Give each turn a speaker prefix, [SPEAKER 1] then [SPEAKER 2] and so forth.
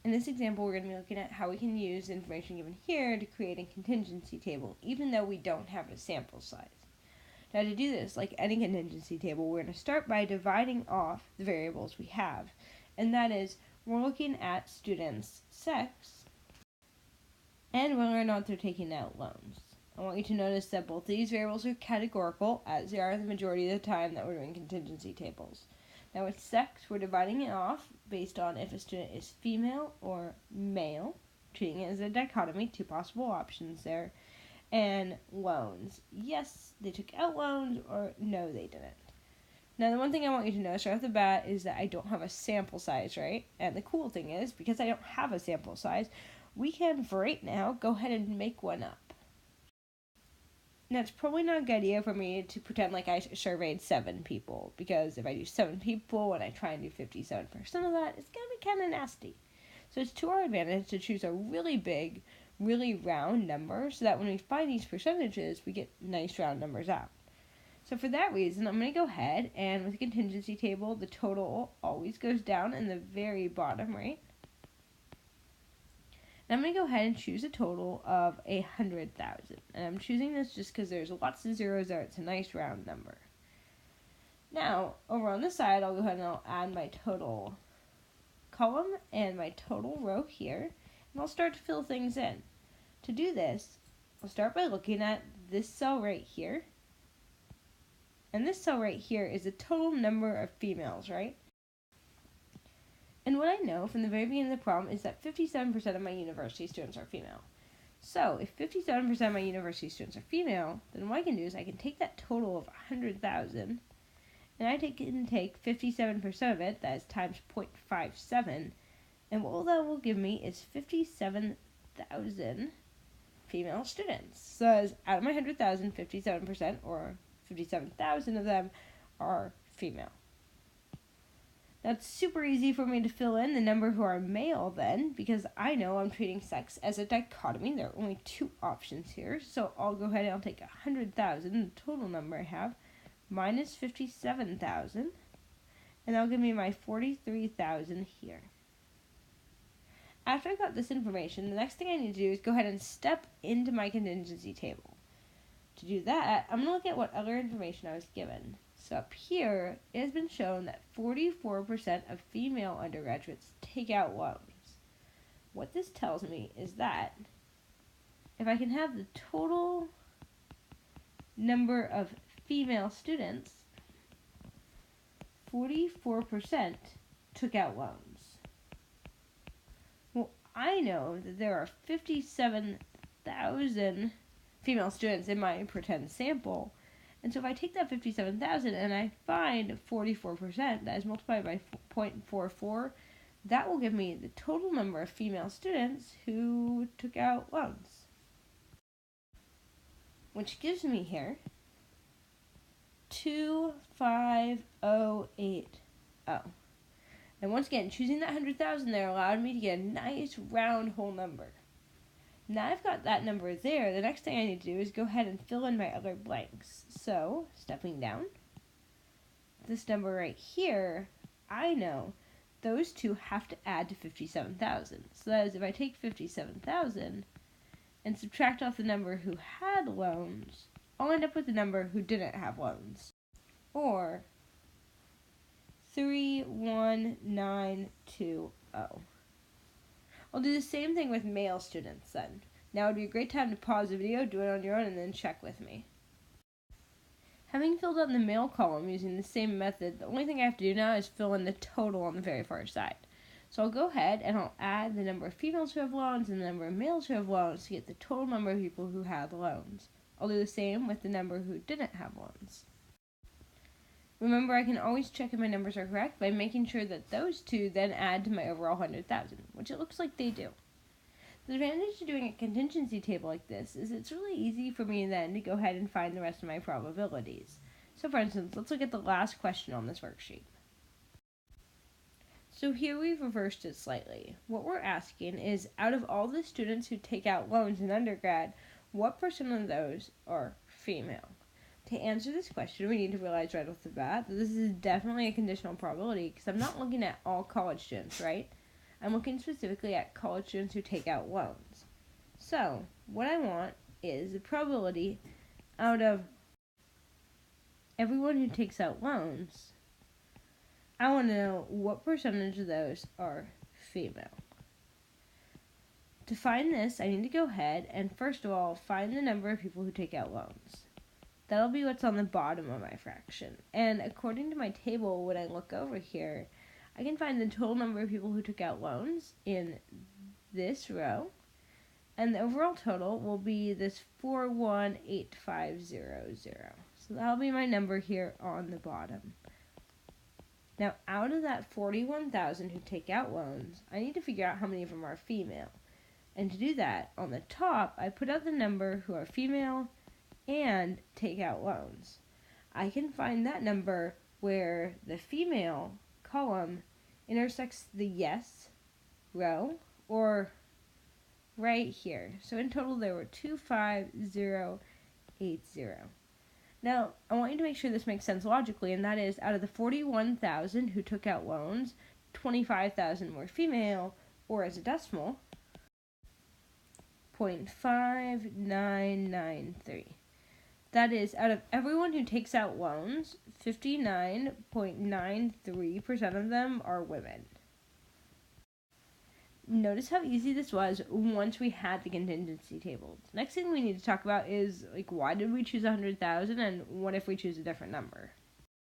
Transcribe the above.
[SPEAKER 1] In this example, we're going to be looking at how we can use the information given here to create a contingency table, even though we don't have a sample size. Now to do this, like any contingency table, we're going to start by dividing off the variables we have. And that is, we're looking at students' sex and whether or not they're taking out loans. I want you to notice that both of these variables are categorical, as they are the majority of the time that we're doing contingency tables. Now with sex, we're dividing it off based on if a student is female or male, treating it as a dichotomy, two possible options there. And loans, yes, they took out loans, or no, they didn't. Now, the one thing I want you to notice right off the bat is that I don't have a sample size, right? And the cool thing is, because I don't have a sample size, we can, for right now, go ahead and make one up. Now, it's probably not a good idea for me to pretend like I surveyed 7 people, because if I do 7 people and I try and do 57% of that, it's going to be kind of nasty. So it's to our advantage to choose a really big, really round number, so that when we find these percentages, we get nice round numbers out. So for that reason, I'm going to go ahead and with the contingency table, the total always goes down in the very bottom, right? And I'm going to go ahead and choose a total of 100,000. And I'm choosing this just because there's lots of zeros there. It's a nice round number. Now, over on this side, I'll go ahead and I'll add my total column and my total row here. And I'll start to fill things in. To do this, I'll start by looking at this cell right here. And this cell right here is the total number of females, right? And what I know from the very beginning of the problem is that 57% of my university students are female. So if 57% of my university students are female, then what I can do is I can take that total of 100,000 and I can take 57% of it, that is times 0.57, and what that will give me is 57,000 female students. So as out of my 100,000, 57%, or 57,000 of them are female. That's super easy for me to fill in the number who are male then, because I know I'm treating sex as a dichotomy. There are only 2 options here. So I'll go ahead and I'll take 100,000, the total number I have, minus 57,000, and that'll give me my 43,000 here. After I got this information, the next thing I need to do is go ahead and step into my contingency table. To do that, I'm going to look at what other information I was given. So up here, it has been shown that 44% of female undergraduates take out loans. What this tells me is that if I can have the total number of female students, 44% took out loans. Well, I know that there are 57,000 female students in my pretend sample, and so if I take that 57,000 and I find 44%, that is multiplied by 0.44, that will give me the total number of female students who took out loans. Which gives me here 25080. And once again, choosing that 100,000 there allowed me to get a nice round whole number. Now I've got that number there, the next thing I need to do is go ahead and fill in my other blanks. So, stepping down, this number right here, I know those two have to add to 57,000. So that is, if I take 57,000 and subtract off the number who had loans, I'll end up with the number who didn't have loans. Or 31920. I'll do the same thing with male students then. Now would be a great time to pause the video, do it on your own, and then check with me. Having filled out the male column using the same method, the only thing I have to do now is fill in the total on the very far side. So I'll go ahead and I'll add the number of females who have loans and the number of males who have loans to get the total number of people who had loans. I'll do the same with the number who didn't have loans. Remember, I can always check if my numbers are correct by making sure that those two then add to my overall 100,000, which it looks like they do. The advantage of doing a contingency table like this is it's really easy for me then to go ahead and find the rest of my probabilities. So for instance, let's look at the last question on this worksheet. So here we've reversed it slightly. What we're asking is, out of all the students who take out loans in undergrad, what percent of those are female? To answer this question, we need to realize right off the bat that this is definitely a conditional probability because I'm not looking at all college students, right? I'm looking specifically at college students who take out loans. So, what I want is the probability out of everyone who takes out loans. I want to know what percentage of those are female. To find this, I need to go ahead and first of all find the number of people who take out loans. That'll be what's on the bottom of my fraction. And according to my table, when I look over here, I can find the total number of people who took out loans in this row. And the overall total will be this 418500. So that'll be my number here on the bottom. Now, out of that 41,000 who take out loans, I need to figure out how many of them are female. And to do that, on the top, I put out the number who are female and take out loans. I can find that number where the female column intersects the yes row, or right here. So in total, there were 25080. Now, I want you to make sure this makes sense logically, and that is, out of the 41,000 who took out loans, 25,000 were female, or as a decimal, 0.5993. That is, out of everyone who takes out loans, 59.93% of them are women. Notice how easy this was once we had the contingency table. Next thing we need to talk about is, why did we choose 100,000 and what if we choose a different number?